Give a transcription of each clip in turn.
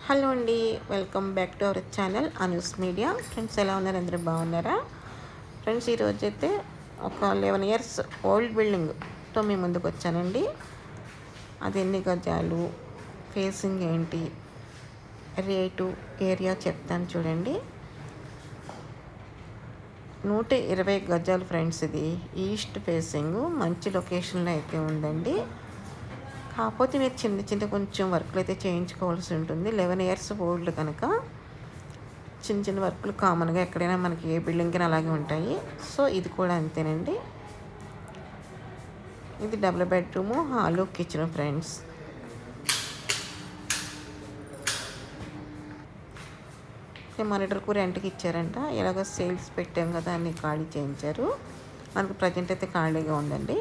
Hello అండి, welcome back to our channel Anu's media. Friends, ఎలా ఉన్నారు? అందరూ బాగున్నారా? ఫ్రెండ్స్, ఈరోజు అయితే ఒక 11 ఇయర్స్ ఓల్డ్ బిల్డింగ్తో మీ ముందుకు వచ్చానండి. అది ఎన్ని గజాలు, ఫేసింగ్ ఏంటి, రేటు, ఏరియా చెప్తాను చూడండి. 120 గజాలు ఫ్రెండ్స్. ఇది ఈస్ట్ ఫేసింగ్, మంచి లొకేషన్లో అయితే ఉందండి. కాకపోతే మీరు చిన్న చిన్న కొంచెం వర్క్లు అయితే చేయించుకోవాల్సి ఉంటుంది. 11 ఇయర్స్ ఓల్డ్ కనుక చిన్న చిన్న వర్క్లు కామన్గా ఎక్కడైనా మనకి ఏ బిల్డింగ్కి అలాగే ఉంటాయి. సో ఇది కూడా అంతేనండి. ఇది double bedroom, hall, kitchen friends. మానిటర్కు రెంట్కి ఇచ్చారంట. ఎలాగో సేల్స్ పెట్టాం కదా అని ఖాళీ చేయించారు. మనకు ప్రజెంట్ అయితే ఖాళీగా ఉందండి.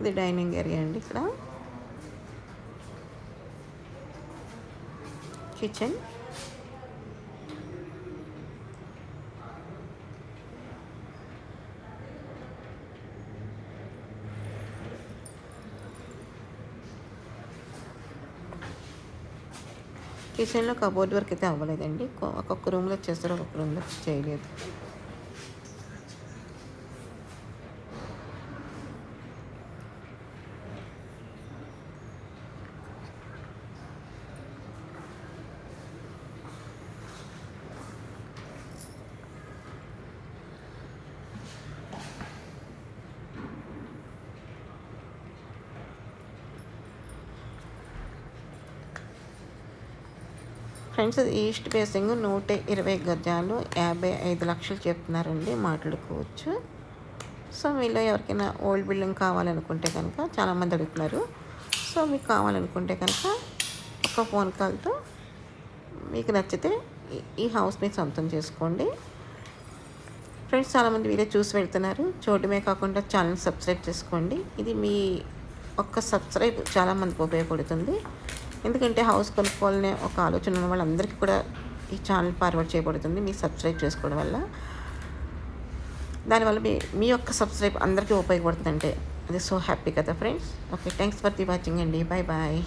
ఇది డైనింగ్ ఏరియా అండి. ఇక్కడ కిచెన్, కిచెన్లో కబోర్డ్ వర్క్ అయితే అవ్వలేదండి. ఒక్కొక్క రూమ్లో చేస్తారు, ఒక్కొక్క రూమ్లో చేయలేదు. ఫ్రెండ్స్, ఈస్ట్ ఫేసింగ్ 120 గజాలు, 55 లక్షలు చెప్తున్నారండి. మాట్లాడుకోవచ్చు. సో మీలో ఎవరికైనా ఓల్డ్ బిల్డింగ్ కావాలనుకుంటే కనుక చాలామంది అడుగుతున్నారు. సో మీకు కావాలనుకుంటే కనుక ఒక ఫోన్ కాల్తో మీకు నచ్చితే ఈ హౌస్ని సొంతం చేసుకోండి. ఫ్రెండ్స్, చాలామంది వీడియో చూసి వెళ్తున్నారు. చూడటమే కాకుండా ఛానల్ సబ్స్క్రైబ్ చేసుకోండి. ఇది మీ ఒక్క సబ్స్క్రైబ్ చాలామందికి ఉపయోగపడుతుంది. ఎందుకంటే హౌస్ కొనుక్కోవాలనే ఒక ఆలోచన ఉన్న వాళ్ళందరికీ కూడా ఈ ఛానల్ ఫార్వర్డ్ చేయబడుతుంది మీ సబ్స్క్రైబ్ చేసుకోవడం వల్ల. దానివల్ల మీ యొక్క సబ్స్క్రైబ్ అందరికీ ఉపయోగపడుతుందంటే అది సో హ్యాపీ కదా friends. Okay, thanks for the watching అండి. Bye bye.